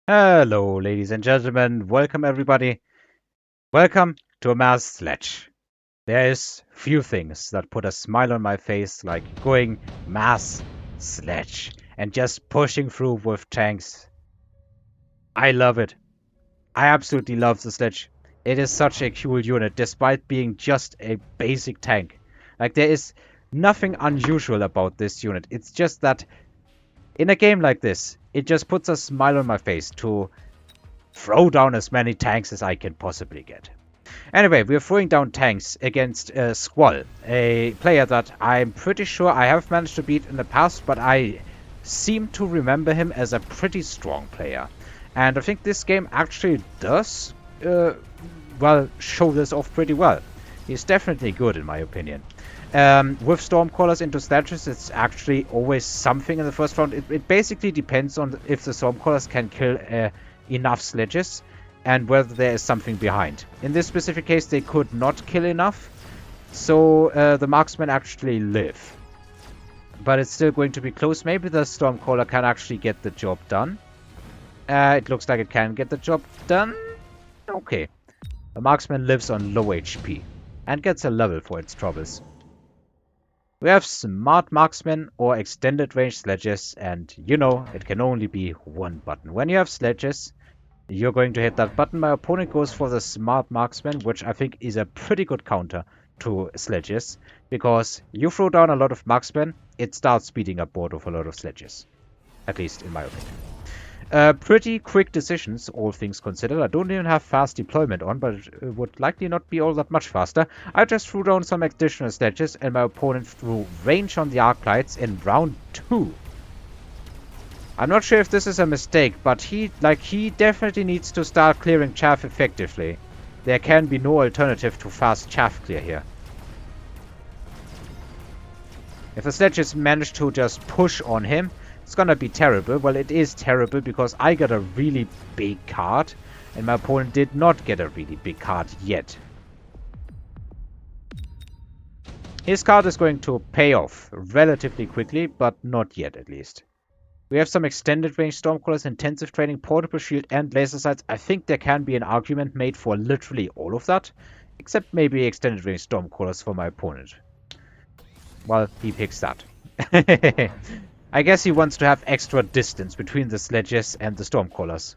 Hello, ladies and gentlemen. Welcome, everybody. Welcome to a mass sledge. There is few things that put a smile on my face like going mass sledge and just pushing through with tanks. I love it. I absolutely love the sledge. It is such a cool unit, despite being just a basic tank. Like, there is nothing unusual about this unit. It's just that in a game like this, it just puts a smile on my face to throw down as many tanks as I can possibly get. Anyway, we're throwing down tanks against Squall, a player that I'm pretty sure I have managed to beat in the past, but I seem to remember him as a pretty strong player. And I think this game actually does, show this off pretty well. He's definitely good in my opinion. With Stormcallers into Sledges, it's actually always something in the first round. It basically depends on if the Stormcallers can kill enough Sledges and whether there is something behind. In this specific case, they could not kill enough, so the marksmen actually live. But it's still going to be close. Maybe the Stormcaller can actually get the job done. It looks like it can get the job done. Okay. The marksman lives on low HP and gets a level for its troubles. We have smart marksmen or extended range sledges, and you know, it can only be one button. When you have sledges, you're going to hit that button. My opponent goes for the smart marksman, which I think is a pretty good counter to sledges, because you throw down a lot of marksmen, it starts speeding up board with a lot of sledges. At least in my opinion. Pretty quick decisions, all things considered. I don't even have fast deployment on, but it would likely not be all that much faster. I just threw down some additional sledges, and my opponent threw range on the arc lights in round 2. I'm not sure if this is a mistake, but he definitely needs to start clearing chaff effectively. There can be no alternative to fast chaff clear here. If the sledges manage to just push on him, it's gonna be terrible. Well, it is terrible because I got a really big card and my opponent did not get a really big card yet. His card is going to pay off relatively quickly, but not yet at least. We have some extended range Stormcallers, intensive training, portable shield and laser sights. I think there can be an argument made for literally all of that, except maybe extended range Stormcallers for my opponent. Well, he picks that. I guess he wants to have extra distance between the sledges and the Stormcallers.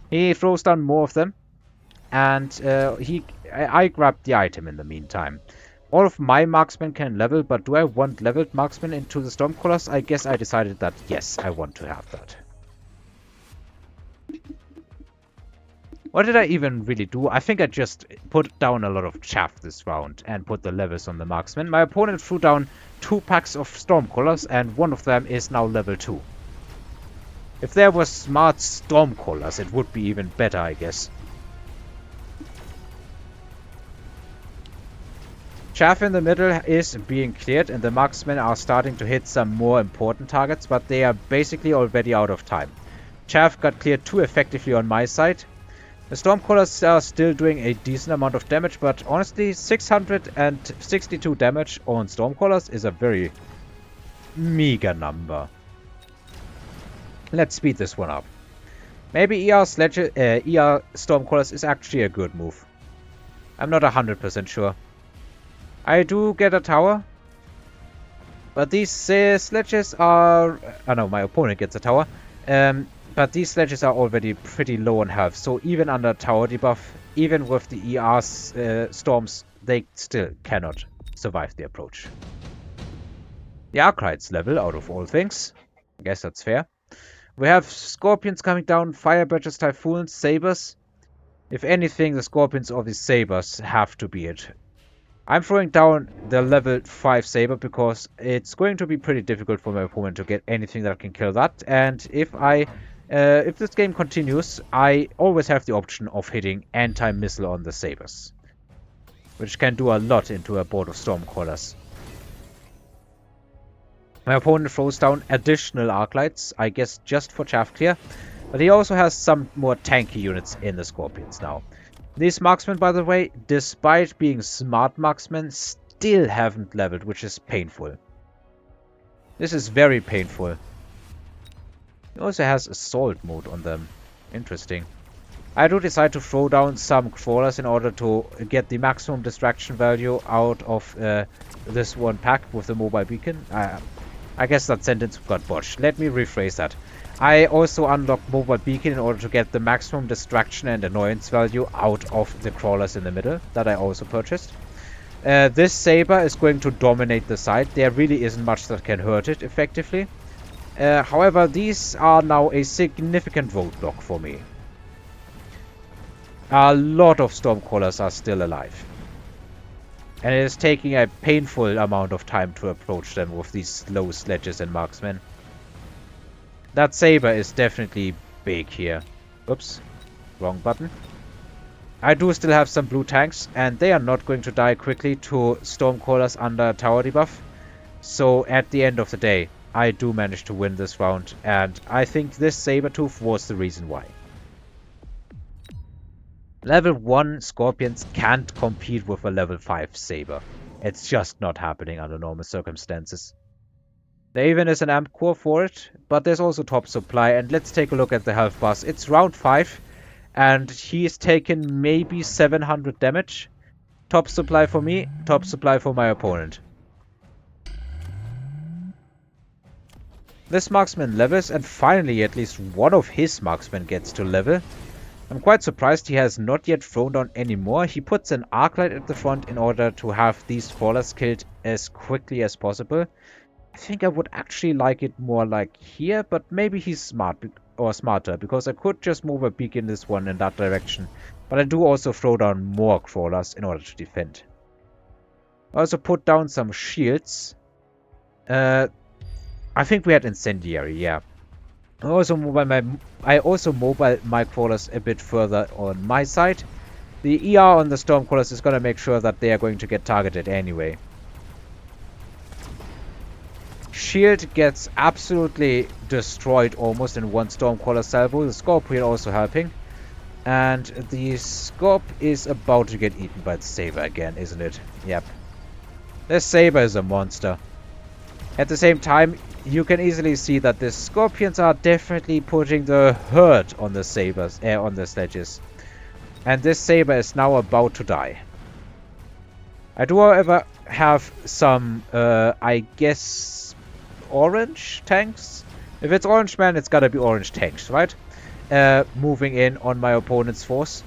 He throws down more of them, and I grabbed the item in the meantime. All of my marksmen can level, but do I want leveled marksmen into the Stormcallers? I guess I decided that yes, I want to have that. What did I even really do? I think I just put down a lot of chaff this round and put the levels on the marksmen. My opponent threw down 2 packs of Stormcallers and one of them is now level 2. If there were smart Stormcallers, it would be even better, I guess. Chaff in the middle is being cleared and the marksmen are starting to hit some more important targets, but they are basically already out of time. Chaff got cleared too effectively on my side. The Stormcallers are still doing a decent amount of damage, but honestly, 662 damage on Stormcallers is a very meager number. Let's speed this one up. Maybe ER Stormcallers is actually a good move. I'm not 100% sure. I do get a tower, but these sledges are... Oh no, my opponent gets a tower. But these sledges are already pretty low on health, so even under tower debuff, even with the ER storms, they still cannot survive the approach. The Arcrites level, out of all things. I guess that's fair. We have Scorpions coming down, Firebirds, Typhoons, Sabers. If anything, the Scorpions or the Sabers have to be it. I'm throwing down the level 5 Saber because it's going to be pretty difficult for my opponent to get anything that can kill that, and if this game continues, I always have the option of hitting anti-missile on the Sabers, which can do a lot into a board of Stormcallers. My opponent throws down additional Arclights, I guess just for chaff clear, but he also has some more tanky units in the Scorpions now. These marksmen, by the way, despite being smart marksmen, still haven't leveled, which is painful. This is very painful. He also has assault mode on them. Interesting. I do decide to throw down some crawlers in order to get the maximum distraction value out of this one pack with the mobile beacon. I guess that sentence got botched. Let me rephrase that. I also unlocked mobile beacon in order to get the maximum distraction and annoyance value out of the crawlers in the middle that I also purchased. This saber is going to dominate the side. There really isn't much that can hurt it effectively. However, these are now a significant roadblock for me. A lot of Stormcrawlers are still alive. And it is taking a painful amount of time to approach them with these slow sledges and marksmen. That saber is definitely big here. Oops, wrong button. I do still have some blue tanks, and they are not going to die quickly to Stormcrawlers under tower debuff. So at the end of the day, I do manage to win this round, and I think this Sabertooth was the reason why. Level 1 Scorpions can't compete with a level 5 Saber. It's just not happening under normal circumstances. There even is an amp core for it, but there's also top supply, and let's take a look at the health bars. It's round 5, and he's taken maybe 700 damage. Top supply for me, top supply for my opponent. This marksman levels, and finally at least one of his marksmen gets to level. I'm quite surprised he has not yet thrown down any more. He puts an arc light at the front in order to have these crawlers killed as quickly as possible. I think I would actually like it more like here, but maybe he's smarter, because I could just move a beacon this one in that direction. But I do also throw down more crawlers in order to defend. I also put down some shields. I think we had incendiary, yeah. I also mobile my crawlers a bit further on my side. The ER on the storm crawlers is going to make sure that they are going to get targeted anyway. Shield gets absolutely destroyed almost in one Stormcrawler salvo. The Scorpion also helping. And the Scorp is about to get eaten by the Saber again, isn't it? Yep. This Saber is a monster. At the same time, you can easily see that the Scorpions are definitely putting the hurt on the Sabers, on the Sledges. And this Saber is now about to die. I do, however, have some, I guess, orange tanks? If it's orange man, it's gotta be orange tanks, right? Moving in on my opponent's force.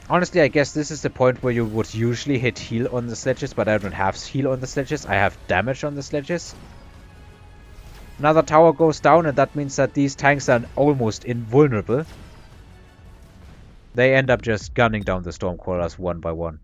Honestly, I guess this is the point where you would usually hit heal on the Sledges, but I don't have heal on the Sledges. I have damage on the Sledges. Another tower goes down, and that means that these tanks are almost invulnerable. They end up just gunning down the Stormcrawlers one by one.